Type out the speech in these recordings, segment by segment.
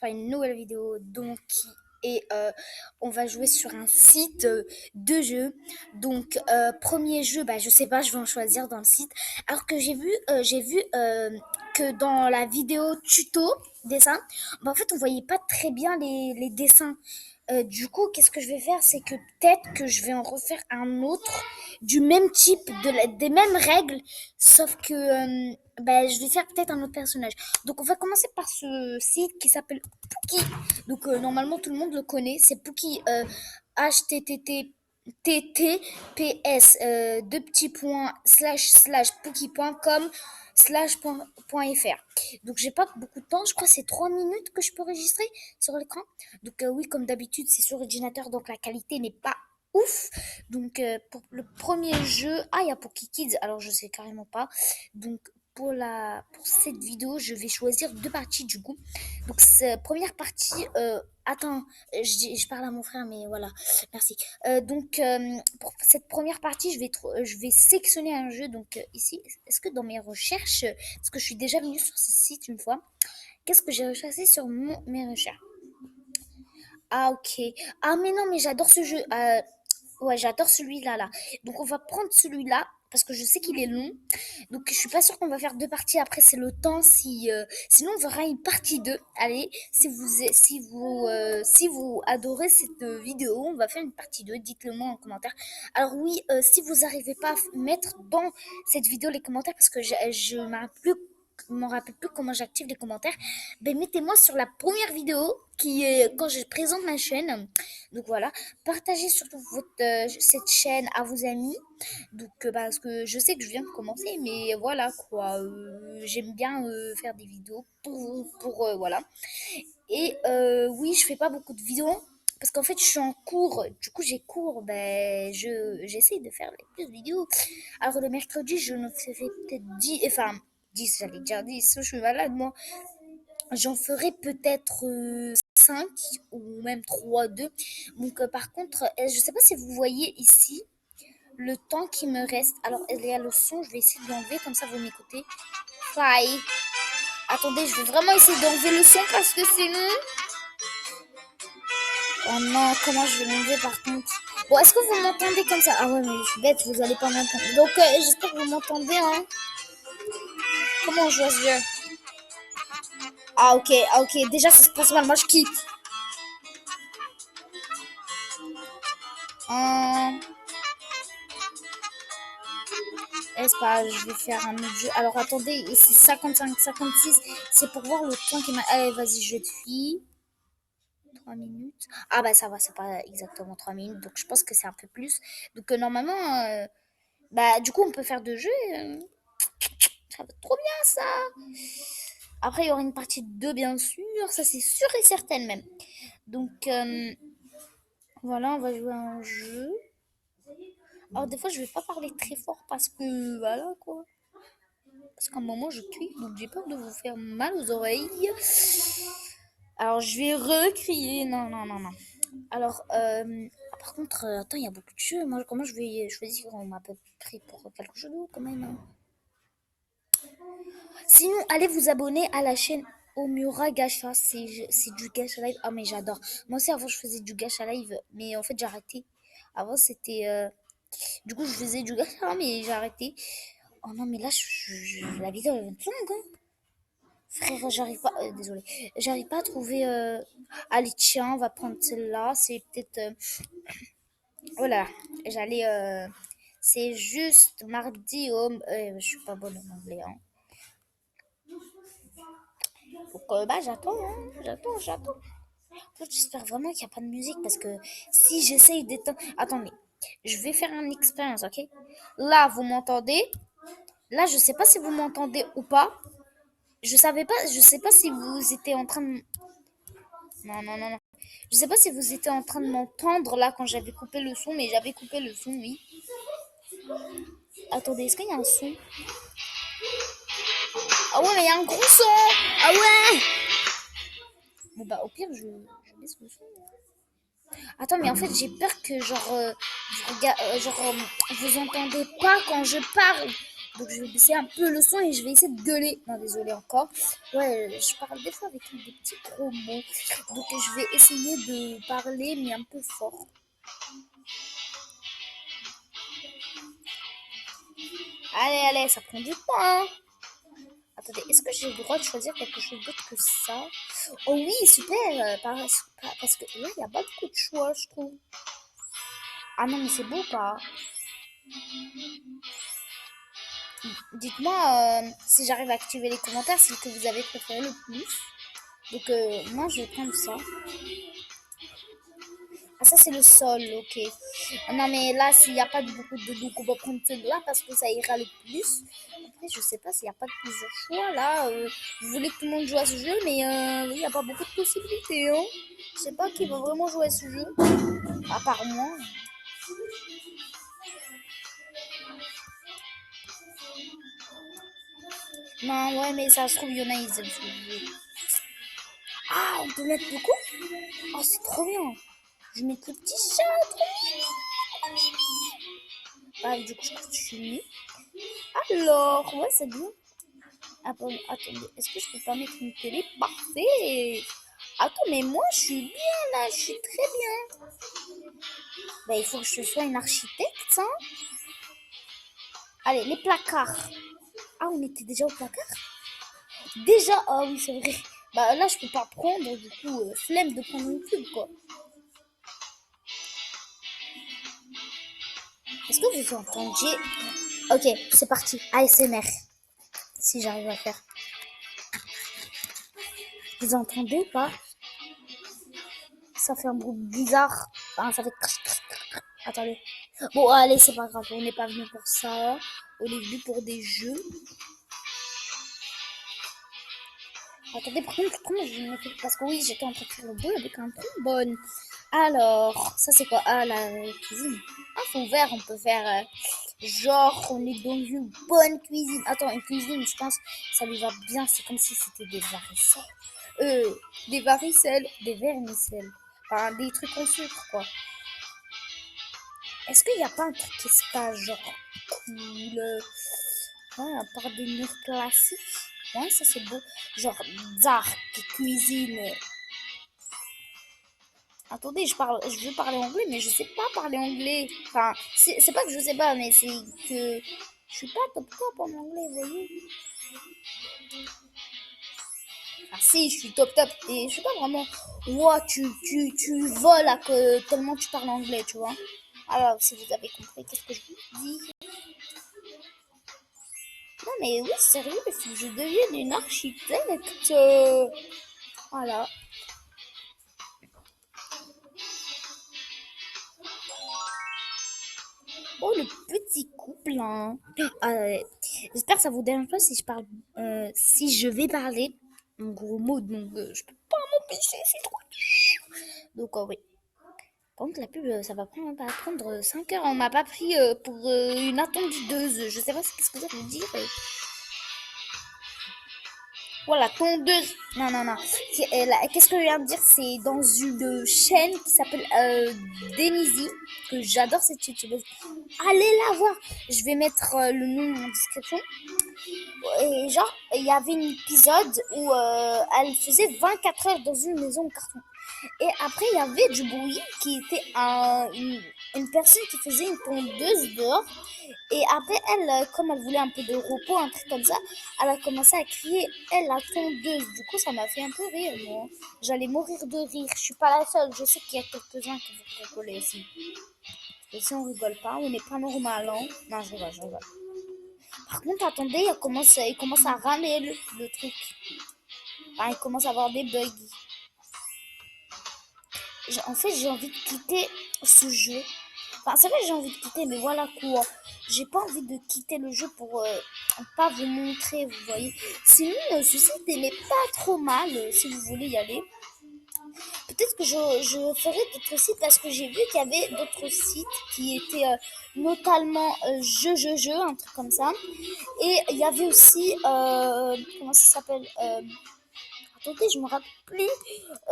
par une nouvelle vidéo donc et on va jouer sur un site de jeu. Donc premier jeu, bah je sais pas, je vais en choisir dans le site. Alors que j'ai vu que dans la vidéo tuto dessin, bah en fait on voyait pas très bien les dessins. Du coup, qu'est-ce que je vais faire, c'est que peut-être que je vais en refaire un autre du même type, des mêmes règles, sauf que bah, je vais faire peut-être un autre personnage. Donc on va commencer par ce site qui s'appelle Pookie. Donc normalement tout le monde le connaît, c'est Pookie HTTP TTPS deux petits points slash pookie.com /.fr. Donc j'ai pas beaucoup de temps, je crois que c'est 3 minutes que je peux enregistrer sur l'écran. Donc oui, comme d'habitude, c'est sur ordinateur, donc la qualité n'est pas ouf. Donc pour le premier jeu, ah il y a Poki Kids, alors je sais carrément pas. Donc pour cette vidéo, je vais choisir deux parties du coup. Donc première partie, attends, je parle à mon frère, mais voilà, merci. Donc pour cette première partie, je vais sélectionner un jeu. Donc ici, est-ce que dans mes recherches, parce que je suis déjà venue sur ce site une fois, qu'est-ce que j'ai recherché sur mes recherches? Ah, ok. Ah, mais non, mais j'adore ce jeu. Ouais, j'adore celui-là, là. Donc, on va prendre celui-là, parce que je sais qu'il est long. Donc, je suis pas sûre qu'on va faire deux parties. Après, c'est le temps. Sinon, on verra une partie 2. Allez, si vous adorez cette vidéo, on va faire une partie 2. Dites-le moi en commentaire. Alors oui, si vous n'arrivez pas à mettre dans cette vidéo les commentaires, parce que je m'en rappelle plus comment j'active les commentaires, ben mettez-moi sur la première vidéo qui est quand je présente ma chaîne. Donc voilà, partagez surtout cette chaîne à vos amis. Donc parce que je sais que je viens de commencer, mais voilà quoi, j'aime bien faire des vidéos voilà. Et oui, je fais pas beaucoup de vidéos parce qu'en fait je suis en cours. Du coup j'ai cours, ben j'essaie de faire les plus de vidéos. Alors le mercredi je ne fais peut-être 10, enfin 10, j'allais dire 10, je suis malade moi. J'en ferai peut-être 5 ou même 3 2. Donc par contre, je sais pas si vous voyez ici le temps qui me reste. Alors il y a le son, je vais essayer de l'enlever comme ça vous m'écoutez. Fly. Attendez, je vais vraiment essayer d'enlever le son parce que sinon... Oh non, comment je vais l'enlever par contre? Bon, est-ce que vous m'entendez comme ça? Ah ouais, mais je suis bête, vous allez pas m'entendre. Donc j'espère que vous m'entendez, hein. Comment on joue à ce jeu? Ah ok, déjà ça se passe mal, moi je quitte. Hum, Espace, je vais faire un autre jeu. Alors attendez, c'est 55, 56. C'est pour voir le temps qui m'a. Allez, vas-y, jeu de fille. 3 minutes. Ah bah ça va, c'est pas exactement 3 minutes. Donc je pense que c'est un peu plus. Donc normalement, bah du coup on peut faire deux jeux. Ça va être trop bien ça. Après il y aura une partie 2 bien sûr. Ça c'est sûr et certain même. Donc voilà, on va jouer à un jeu. Alors des fois je vais pas parler très fort parce que voilà quoi. Parce qu'à un moment je crie, donc j'ai peur de vous faire mal aux oreilles. Alors je vais recrier. Non, non, non, non. Alors, par contre, attends, il y a beaucoup de jeux. Moi, comment je vais choisir? On m'a peu pris pour quelque chose d'autre quand même, hein. Sinon, allez vous abonner à la chaîne Omura Gacha. C'est du gacha live. Ah, mais j'adore. Moi aussi, avant, je faisais du gacha live, mais en fait, j'ai arrêté. Avant, c'était. Du coup, je faisais du gacha, mais j'ai arrêté. Oh non, mais là, la vidéo elle va être longue, hein. Frère, j'arrive pas. Désolé. J'arrive pas à trouver. Allez, tiens, on va prendre celle-là. C'est peut-être. Voilà. J'allais. C'est juste mardi au. Je suis pas bonne en anglais, hein. Donc, bah, j'attends, hein. J'attends. En fait, j'espère vraiment qu'il n'y a pas de musique parce que si j'essaye d'éteindre. Attendez. Je vais faire une expérience, ok? Là, vous m'entendez? Là, je sais pas si vous m'entendez ou pas. Je sais pas si vous étiez en train de. Non, non, non, non. Je sais pas si vous étiez en train de m'entendre là quand j'avais coupé le son, mais j'avais coupé le son, oui. Attendez, est-ce qu'il y a un son? Ah ouais, mais il y a un gros son! Ah ouais! Bon bah au pire, je baisse le son. Attends, mais en fait, j'ai peur que genre, vous entendez pas quand je parle. Donc je vais baisser un peu le son et je vais essayer de gueuler. Non, désolé encore. Ouais, je parle des fois avec des petits gros mots. Donc je vais essayer de parler mais un peu fort. Allez, ça prend du temps, hein. Attendez, est-ce que j'ai le droit de choisir quelque chose d'autre que ça? Oh oui, super, parce que là, il n'y a pas beaucoup de choix, je trouve. Ah non, mais c'est beau, pas. Dites-moi si j'arrive à activer les commentaires, c'est que vous avez préféré le plus. Donc, moi, je vais prendre ça. Ah, ça, c'est le sol, ok. Ah, non, mais là, s'il n'y a pas beaucoup de... Donc, on va prendre celui-là parce que ça ira le plus. Après, je sais pas s'il n'y a pas de plusieurs choix, là. Vous voulez que tout le monde joue à ce jeu, mais il n'y a pas beaucoup de possibilités, hein. Je sais pas qui va vraiment jouer à ce jeu. À part moi. Non, ouais, mais ça se trouve, il y en a, ils aiment ce jeu. Ah, on peut mettre beaucoup. Oh, c'est trop bien. Je mets le petit chat, trop mignon. Ah, du coup, je continue. Alors, ouais, c'est bien. Attendez, est-ce que je peux pas mettre une télé? Parfait. Attends, mais moi, je suis bien là, je suis très bien. Bah, il faut que je sois une architecte, hein. Allez, les placards. Ah, on était déjà au placard? Déjà, ah oui, c'est vrai. Bah là, je peux pas prendre, du coup, flemme de prendre une pub, quoi. Est-ce que vous entendiez? Ok, c'est parti. ASMR. Si j'arrive à faire. Vous entendez ou pas? Ça fait un bruit bizarre. Enfin, ça fait... Attendez. Bon, allez, c'est pas grave. On n'est pas venu pour ça. On est venu pour des jeux. Attendez, par contre, comment je vais mettre... Parce que oui, j'étais en train de faire le bruit avec un trombone. Alors, ça c'est quoi? Ah, la cuisine. Ah, faut ouvert, on peut faire... genre, on est dans une bonne cuisine. Attends, une cuisine, je pense, ça lui va bien. C'est comme si c'était des varicelles. Des varicelles, des vermicelles. Enfin, des trucs en sucre, quoi. Est-ce qu'il n'y a pas un truc qui se passe, genre, cool, ouais, à part des murs classiques? Ouais, ça c'est beau. Genre, dark, cuisine. Attendez, je veux parler anglais, mais je sais pas parler anglais. Enfin, c'est pas que je sais pas, mais c'est que je suis pas top top en anglais, vous voyez. Ah si, je suis top top. Et je suis pas vraiment, ouah, tu voles à que tellement tu parles anglais, tu vois. Alors, si vous avez compris, qu'est-ce que je vous dis? Non, mais oui, sérieux, il faut que je devienne une architecte. Voilà. Oh, le petit couple, hein. J'espère que ça vous dérange pas si je parle, si je vais parler en gros mots, donc je peux pas m'empêcher, c'est trop chiant. Donc, oui. Par contre, la pub, ça va prendre 5 heures. On m'a pas pris pour une attendeuse. Je sais pas ce que ça veut dire. Voilà, tondeuse. Non, non, non. Qu'est-ce que je viens de dire? C'est dans une chaîne qui s'appelle Denisi, que j'adore cette youtubeuse. Allez la voir. Je vais mettre le nom en description. Et genre, il y avait un épisode où elle faisait 24 heures dans une maison en carton. Et après, il y avait du bruit qui était une personne qui faisait une tondeuse dehors. Et après, elle, comme elle voulait un peu de repos, un truc comme ça, elle a commencé à crier, elle, la tondeuse. Du coup, ça m'a fait un peu rire, moi. J'allais mourir de rire. Je suis pas la seule. Je sais qu'il y a quelques-uns qui vont rigoler aussi. Et si on rigole pas, on n'est pas normal, hein. Non, je rigole, je rigole. Par contre, attendez, il commence à ramer le truc. Enfin, il commence à avoir des bugs. En fait, j'ai envie de quitter ce jeu. Enfin, c'est vrai que j'ai envie de quitter, mais voilà quoi. J'ai pas envie de quitter le jeu pour pas vous montrer, vous voyez. Sinon, ce site, il est pas trop mal si vous voulez y aller. Peut-être que je ferai d'autres sites parce que j'ai vu qu'il y avait d'autres sites qui étaient notamment jeu, un truc comme ça. Et il y avait aussi, comment ça s'appelle attendez, je me rappelle plus.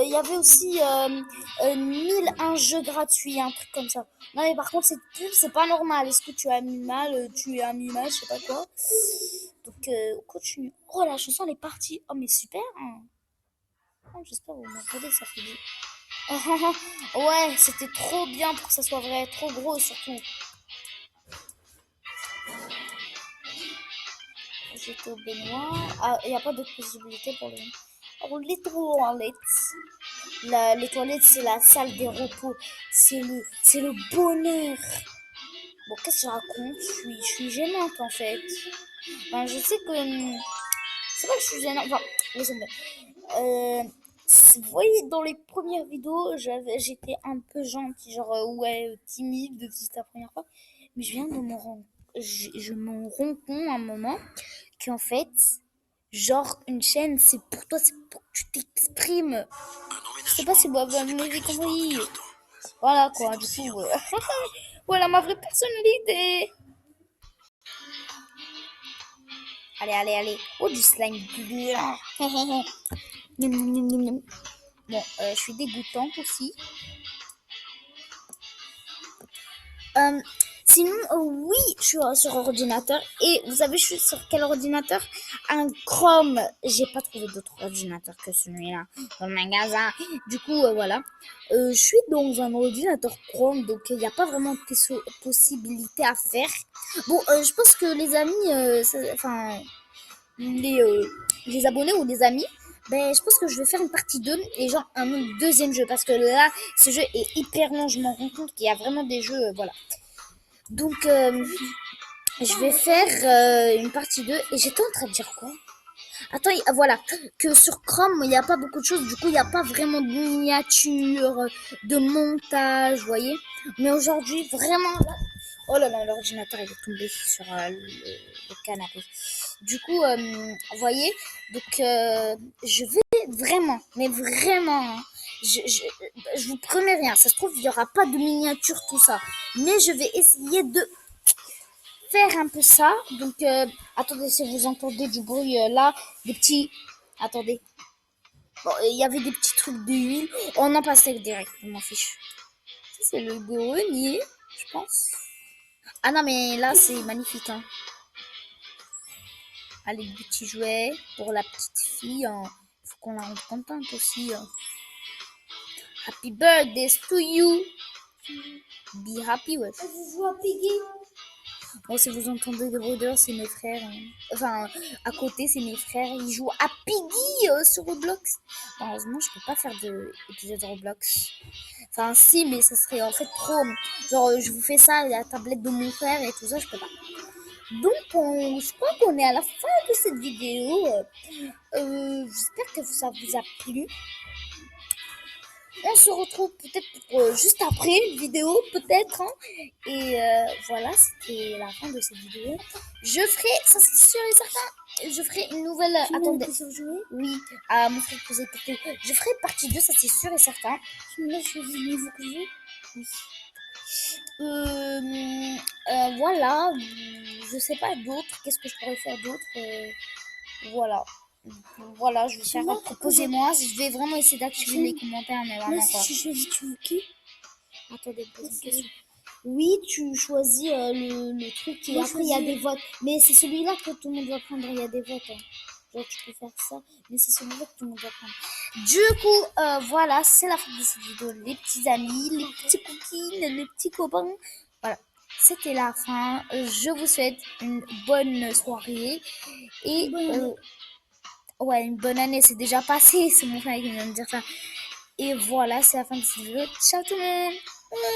Il y avait aussi 1001 jeux gratuits, un truc comme ça. Non, mais par contre, cette pub, c'est pas normal. Est-ce que tu as mis mal, tu as mis mal, je sais pas quoi. Donc, on continue. Oh, la chanson, elle est partie. Oh, mais super, hein. Oh, j'espère que vous m'entendez, ça fait du... Ouais, c'était trop bien pour que ça soit vrai. Trop gros, surtout. J'étais au baignoire. Ah, il n'y a pas d'autre possibilité pour les... Oh, les toilettes. Les toilettes, c'est la salle des repos. C'est le bonheur. Bon, qu'est-ce que je raconte? Je suis gênante, en fait. Enfin, je sais que... C'est pas que je suis gênante. Enfin, laissez-moi. Vous voyez, dans les premières vidéos, j'étais un peu gentille, genre, ouais, timide, c'était la première fois. Mais je viens de me rendre... Je m'en rends compte à un moment qu'en fait, genre, une chaîne, c'est pour toi, c'est pour que tu t'exprimes. Je sais pas si vous m'avez compris. Voilà, quoi, du coup, voilà ma vraie personnalité. Allez, allez, allez. Oh, du slime blanc. Bon, je suis dégoûtante aussi. Euh, Sinon, oui, je suis sur ordinateur. Et vous savez, je suis sur quel ordinateur? Un Chrome. J'ai pas trouvé d'autre ordinateur que celui-là dans le magasin. Du coup, voilà. Je suis dans un ordinateur Chrome, donc il n'y a pas vraiment de possibilité à faire. Bon, je pense que les amis, enfin, les abonnés ou les amis, ben, je pense que je vais faire une partie 2 et genre un deuxième jeu. Parce que là, ce jeu est hyper long. Je m'en rends compte qu'il y a vraiment des jeux, voilà. Donc, je vais faire une partie 2 et j'étais en train de dire quoi? Attends, voilà, que sur Chrome, il n'y a pas beaucoup de choses, du coup, il n'y a pas vraiment de miniature, de montage, vous voyez. Mais aujourd'hui, vraiment, là... Oh là là, l'ordinateur, il est tombé sur le canapé. Du coup, vous voyez, donc, je vais vraiment, mais vraiment, hein, je vous promets rien, ça se trouve, il n'y aura pas de miniature, tout ça. Mais je vais essayer de faire un peu ça. Donc, attendez, si vous entendez du bruit là, des petits... Attendez. Bon, il y avait des petits trucs d'huile. On en passe direct, je m'en fiche. Ça, c'est le grenier, je pense. Ah non, mais là, c'est magnifique. Hein. Allez, des petits jouets pour la petite fille. Hein. Faut qu'on la rende contente aussi. Hein. Happy birthday to you. Be happy, ouais. Je joue à Piggy. Bon, si vous entendez des bruits dehors, c'est mes frères. Hein. Enfin, à côté, c'est mes frères. Ils jouent à Piggy sur Roblox. Bon, heureusement, je peux pas faire d'épisode Roblox. Enfin, si, mais ça serait en fait trop. Genre, je vous fais ça à la tablette de mon frère et tout ça, je peux pas. Donc, je crois qu'on est à la fin de cette vidéo. J'espère que ça vous a plu. On se retrouve peut-être juste après une vidéo, peut-être. Hein. Et voilà, c'était la fin de cette vidéo. Je ferai, ça c'est sûr et certain, je ferai une nouvelle... Attendez. Oui, à mon frère poser quelque chose. Je ferai partie 2, ça c'est sûr et certain. Tu me laisses choisir le niveau que je veux? Oui. Voilà, je sais pas d'autres. Qu'est-ce que je pourrais faire d'autre voilà. Voilà, je vais faire proposez-moi. Je vais vraiment essayer d'activer les commentaires, mais vraiment Là, pas. si je choisis, tu veux qui? Attendez, pose une question. Oui, tu choisis le truc et Moi, après il y a des votes. Mais c'est celui-là que tout le monde va prendre, il y a des votes. Hein. Genre tu peux faire ça, mais c'est celui-là que tout le monde va prendre. Du coup, voilà, c'est la fin de cette vidéo. Les petits amis, les petits coquines, les petits copains. Voilà, c'était la fin. Je vous souhaite une bonne soirée. Et ouais, une bonne année, c'est déjà passé. C'est mon frère qui vient de dire ça. Et voilà, c'est la fin de cette vidéo. Ciao tout le monde!